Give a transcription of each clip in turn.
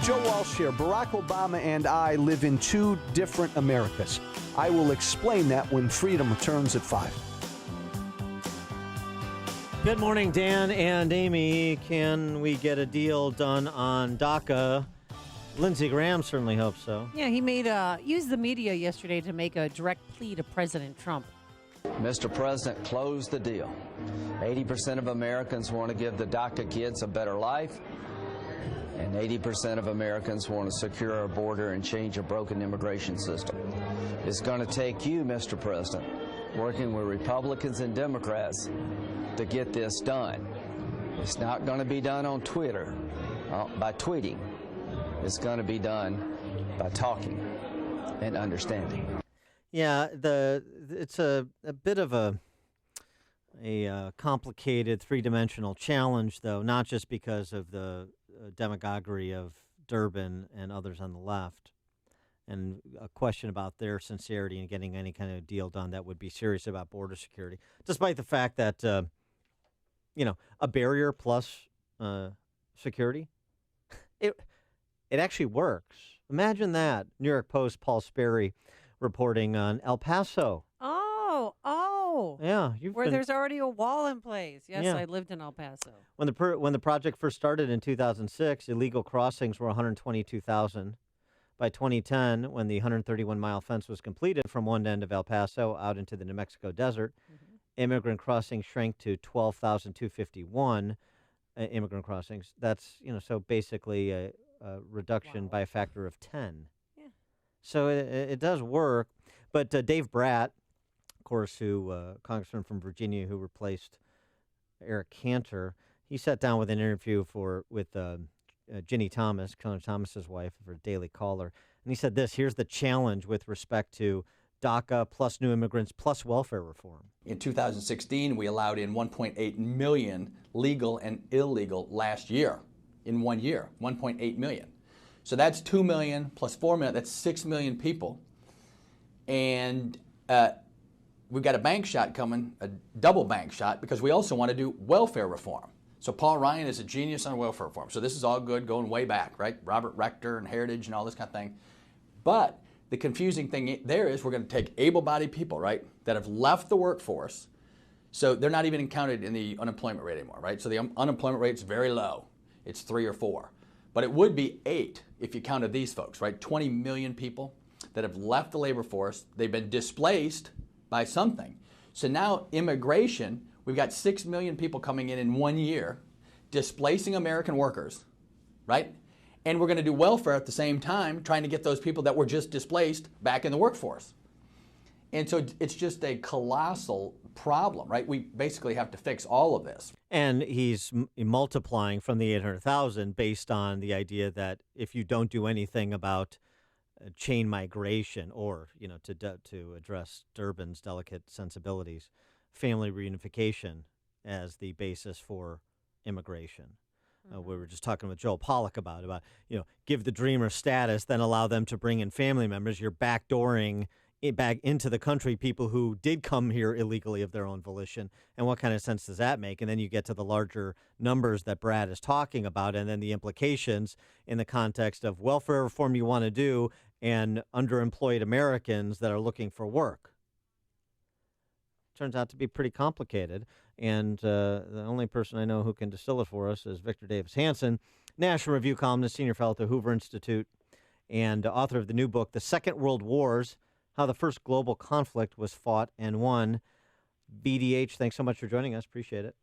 Joe Walsh here. Barack Obama and I live in two different Americas. I will explain that when Freedom returns at 5. Good morning, Dan and Amy. Can we get a deal done on DACA? Lindsey Graham certainly hopes so. Yeah, he used the media yesterday to make a direct plea to President Trump. Mr. President, close the deal. 80% of Americans want to give the DACA kids a better life, and 80% of Americans want to secure our border and change a broken immigration system. It's going to take you, Mr. President, working with Republicans and Democrats to get this done. It's not going to be done on Twitter, by tweeting. It's going to be done by talking and understanding. Yeah, it's a bit of a complicated three-dimensional challenge, though, not just because of the demagoguery of Durbin and others on the left, and a question about their sincerity in getting any kind of deal done that would be serious about border security, despite the fact that, a barrier plus security, it actually works. Imagine that. New York Post, Paul Sperry, reporting on El Paso. Oh. Yeah. There's already a wall in place. Yes, Yeah. I lived in El Paso. When the project first started in 2006, illegal crossings were 122,000. By 2010, when the 131-mile fence was completed from one end of El Paso out into the New Mexico desert, immigrant crossings shrank to 12,251 immigrant crossings. That's, so basically a reduction by a factor of 10. Yeah. So it does work. But Dave Bratt, of course, congressman from Virginia who replaced Eric Cantor, he sat down with an interview with Ginny Thomas, Colonel Thomas's wife, for Daily Caller, and he said this: here's the challenge with respect to DACA plus new immigrants plus welfare reform. In 2016, we allowed in 1.8 million legal and illegal last year, in 1 year, 1.8 million. So that's 2 million plus 4 million, that's 6 million people. And we've got a bank shot coming, a double bank shot, because we also want to do welfare reform. So Paul Ryan is a genius on welfare reform. So this is all good, going way back, right? Robert Rector and Heritage and all this kind of thing. But the confusing thing there is we're going to take able-bodied people, right, that have left the workforce. So they're not even counted in the unemployment rate anymore, right? So the unemployment rate is very low. It's 3 or 4. But it would be 8 if you counted these folks, right? 20 million people that have left the labor force. They've been displaced by something. So now immigration, we've got 6 million people coming in 1 year, displacing American workers, right? And we're going to do welfare at the same time, trying to get those people that were just displaced back in the workforce. And so it's just a colossal problem, right? We basically have to fix all of this. And he's multiplying from the 800,000 based on the idea that if you don't do anything about chain migration or, to address Durbin's delicate sensibilities, family reunification as the basis for immigration. We were just talking with Joel Pollack about, give the dreamer status, then allow them to bring in family members. You're backdooring back into the country people who did come here illegally of their own volition. And what kind of sense does that make? And then you get to the larger numbers that Brad is talking about, and then the implications in the context of welfare reform you want to do and underemployed Americans that are looking for work. Turns out to be pretty complicated. And the only person I know who can distill it for us is Victor Davis Hanson, National Review columnist, senior fellow at the Hoover Institute, and author of the new book, The Second World Wars, How the First Global Conflict Was Fought and Won. BDH, thanks so much for joining us. Appreciate it.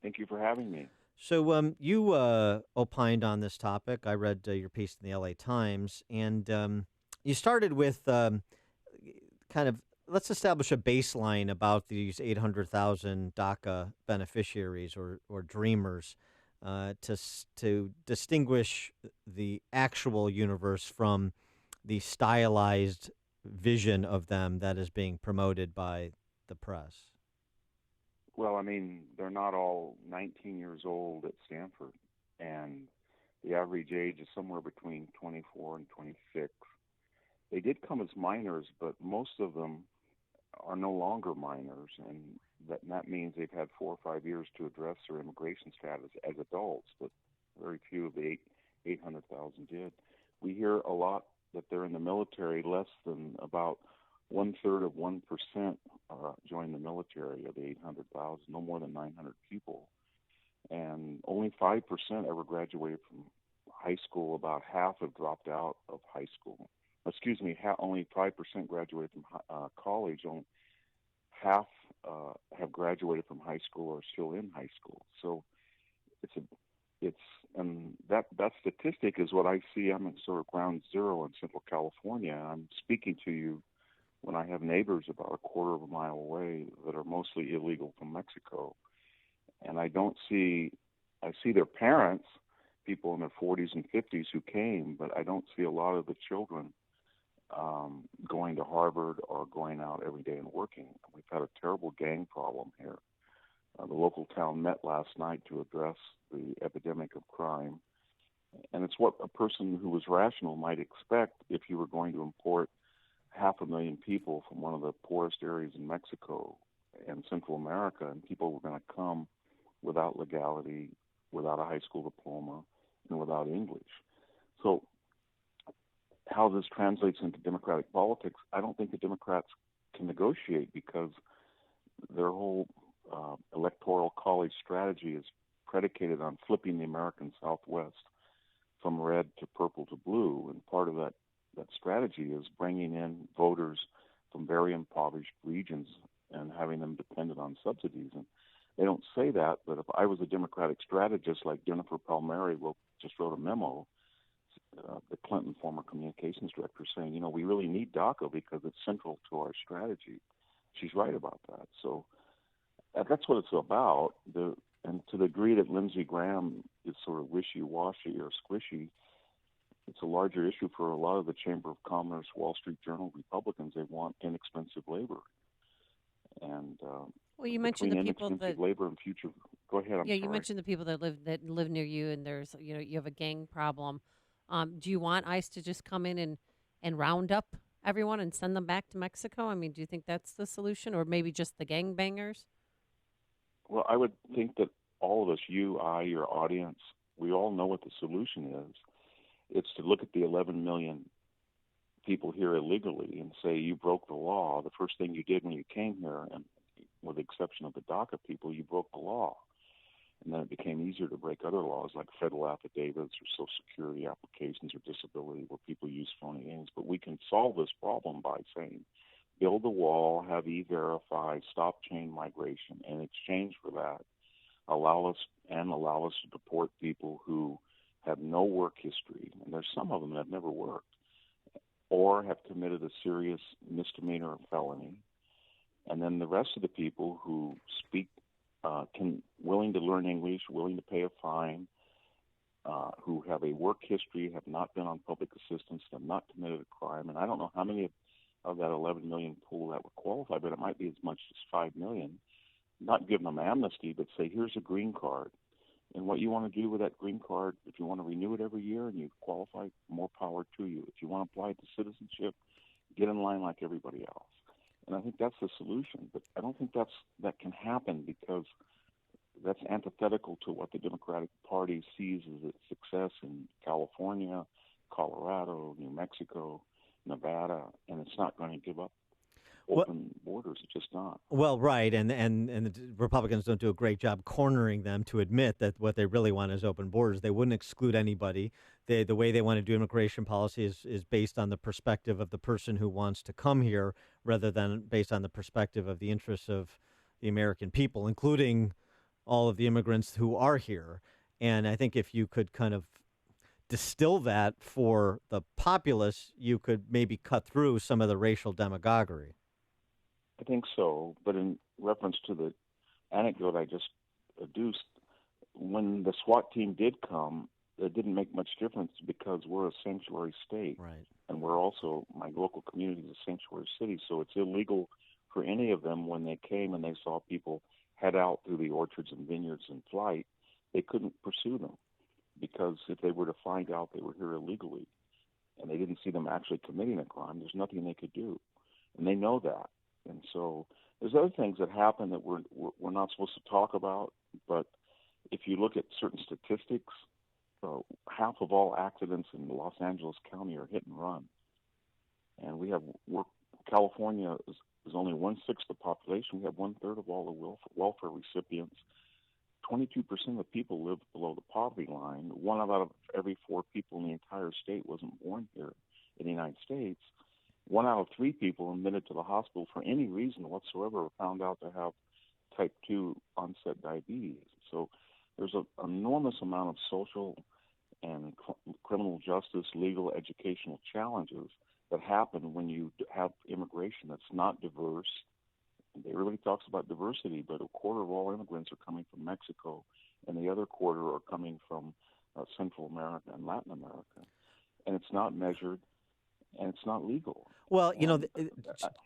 Thank you for having me. So you opined on this topic. I read your piece in the LA Times, and you started with let's establish a baseline about these 800,000 DACA beneficiaries or dreamers to distinguish the actual universe from the stylized vision of them that is being promoted by the press. Well, I mean, they're not all 19 years old at Stanford, and the average age is somewhere between 24 and 26. They did come as minors, but most of them are no longer minors, and that means they've had 4 or 5 years to address their immigration status as adults, but very few of the 800,000 did. We hear a lot that they're in the military. Less than about 1/3 of 1% join the military of the 800,000. No more than 900 people, and only 5% ever graduated from high school. About half have dropped out of high school. Excuse me, only 5% graduated from college. Only half have graduated from high school or are still in high school. So and that statistic is what I see. I'm at sort of ground zero in Central California. I'm speaking to you when I have neighbors about a quarter of a mile away that are mostly illegal from Mexico, and I see their parents, people in their 40s and 50s who came, but I don't see a lot of the children going to Harvard or going out every day and working. We've had a terrible gang problem here. The local town met last night to address the epidemic of crime, and it's what a person who was rational might expect if you were going to import 500,000 people from one of the poorest areas in Mexico and Central America, and people were going to come without legality, without a high school diploma, and without English. So how this translates into Democratic politics, I don't think the Democrats can negotiate, because their whole electoral college strategy is predicated on flipping the American Southwest from red to purple to blue, and part of that strategy is bringing in voters from very impoverished regions and having them dependent on subsidies. And they don't say that, but if I was a Democratic strategist like Jennifer Palmieri just wrote a memo, the Clinton former communications director, saying, we really need DACA because it's central to our strategy. She's right about that. So that's what it's about. And to the degree that Lindsey Graham is sort of wishy-washy or squishy, it's a larger issue for a lot of the Chamber of Commerce, Wall Street Journal Republicans. They want inexpensive labor. And well, you mentioned the people that labor and future. Go ahead. I'm sorry. You mentioned the people that live near you, and there's you have a gang problem. Do you want ICE to just come in and round up everyone and send them back to Mexico? I mean, do you think that's the solution, or maybe just the gangbangers? Well, I would think that all of us, you, I, your audience, we all know what the solution is. It's to look at the 11 million people here illegally and say, you broke the law. The first thing you did when you came here, and with the exception of the DACA people, you broke the law. And then it became easier to break other laws like federal affidavits or Social Security applications or disability, where people use phony names. But we can solve this problem by saying, build the wall, have E-Verify, stop chain migration. In exchange for that, allow us to deport people who have no work history, and there's some of them that have never worked, or have committed a serious misdemeanor or felony. And then the rest of the people who speak, willing to learn English, willing to pay a fine, who have a work history, have not been on public assistance, have not committed a crime. And I don't know how many of that 11 million pool that would qualify, but it might be as much as 5 million. Not give them amnesty, but say, here's a green card. And what you want to do with that green card, if you want to renew it every year and you qualify, more power to you. If you want to apply it to citizenship, get in line like everybody else. And I think that's the solution. But I don't think that can happen, because that's antithetical to what the Democratic Party sees as its success in California, Colorado, New Mexico, Nevada, and it's not going to give up open borders. It's just not. Well, right, and the Republicans don't do a great job cornering them to admit that what they really want is open borders. They wouldn't exclude anybody. The way they want to do immigration policy is based on the perspective of the person who wants to come here, rather than based on the perspective of the interests of the American people, including all of the immigrants who are here. And I think if you could kind of distill that for the populace, you could maybe cut through some of the racial demagoguery. I think so, but in reference to the anecdote I just adduced, when the SWAT team did come, it didn't make much difference, because we're a sanctuary state, right? And we're also, my local community is a sanctuary city, so it's illegal for any of them, when they came and they saw people head out through the orchards and vineyards in flight, they couldn't pursue them, because if they were to find out they were here illegally and they didn't see them actually committing a crime, there's nothing they could do, and they know that. And so there's other things that happen that we're not supposed to talk about, but if you look at certain statistics, half of all accidents in Los Angeles County are hit and run. And California is only 1/6 the population. We have 1/3 of all the welfare recipients. 22% of the people live below the poverty line. 1 out of every 4 people in the entire state wasn't born here in the United States. 1 out of 3 people admitted to the hospital for any reason whatsoever were found out to have type 2 onset diabetes. So there's an enormous amount of social and criminal justice, legal, educational challenges that happen when you have immigration that's not diverse. Everybody talks about diversity, but 1/4 of all immigrants are coming from Mexico, and the other 1/4 are coming from Central America and Latin America. And it's not measured, and it's not legal. Well,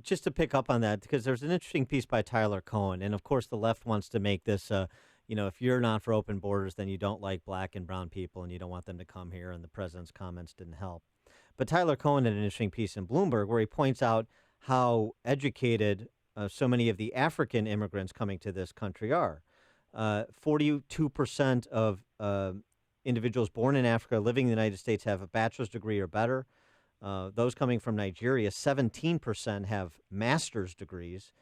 just to pick up on that, because there's an interesting piece by Tyler Cohen, and of course the left wants to make this, if you're not for open borders, then you don't like black and brown people, and you don't want them to come here, and the president's comments didn't help. But Tyler Cohen had an interesting piece in Bloomberg where he points out how educated so many of the African immigrants coming to this country are. 42% of individuals born in Africa living in the United States have a bachelor's degree or better. Those coming from Nigeria, 17% have master's degrees.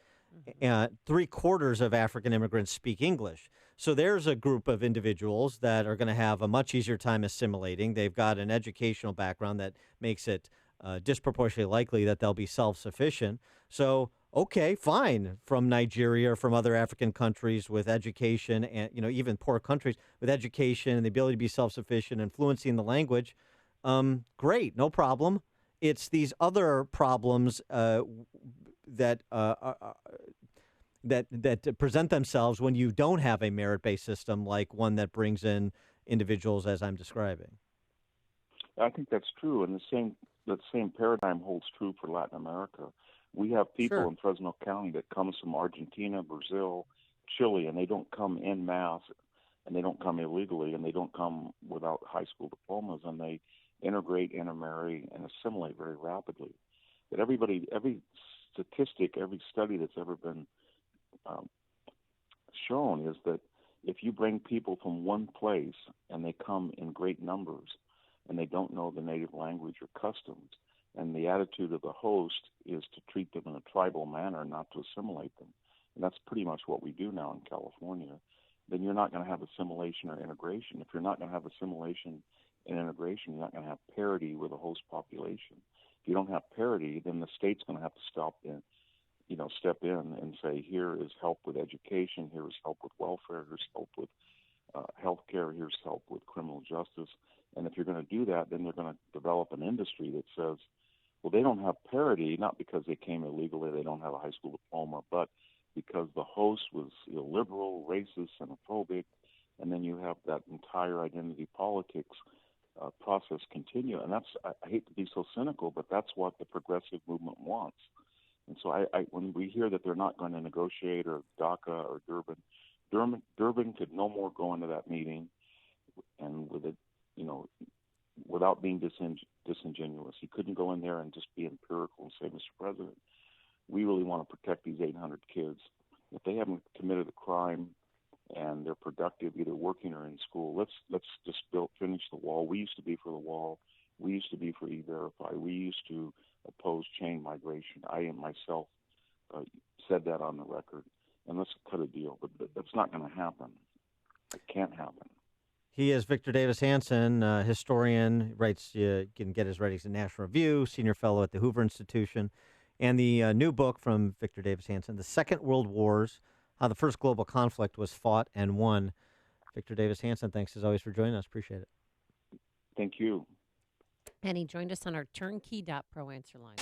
3/4 of African immigrants speak English. So there's a group of individuals that are going to have a much easier time assimilating. They've got an educational background that makes it disproportionately likely that they'll be self-sufficient. So, okay, fine, from Nigeria or from other African countries with education and, even poor countries with education and the ability to be self-sufficient and fluency in the language, great, no problem. It's these other problems that present themselves when you don't have a merit-based system like one that brings in individuals as I'm describing. I think that's true, and that same paradigm holds true for Latin America. We have people in Fresno County that comes from Argentina, Brazil, Chile, and they don't come en masse, and they don't come illegally, and they don't come without high school diplomas, and they integrate, intermarry, and assimilate very rapidly. But every statistic, every study that's ever been shown is that if you bring people from one place and they come in great numbers and they don't know the native language or customs, and the attitude of the host is to treat them in a tribal manner, not to assimilate them, and that's pretty much what we do now in California, then you're not going to have assimilation or integration. If you're not going to have assimilation and integration, you're not going to have parity with the host population. If you don't have parity, then the state's going to have to step in and say, here is help with education, here is help with welfare, here's help with health care, here's help with criminal justice. And if you're going to do that, then they're going to develop an industry that says, well, they don't have parity, not because they came illegally, they don't have a high school diploma, but because the host was illiberal, racist, xenophobic, and then you have that entire identity politics process continue. And I hate to be so cynical, but that's what the progressive movement wants. And so when we hear that they're not going to negotiate or DACA or Durbin could no more go into that meeting and with it, without being disingenuous. He couldn't go in there and just be empirical and say, Mr. President, we really want to protect these 800 kids. If they haven't committed a crime and they're productive, either working or in school, let's just finish the wall. We used to be for the wall. We used to be for E-Verify. We used to oppose chain migration. I myself said that on the record. And let's cut a deal. But that's not going to happen. It can't happen. He is Victor Davis Hanson, historian, writes, you can get his writings in National Review, senior fellow at the Hoover Institution, and the new book from Victor Davis Hanson, The Second World Wars, How the First Global Conflict Was Fought and Won. Victor Davis Hanson, thanks as always for joining us. Appreciate it. Thank you. And he joined us on our turnkey.pro answer line.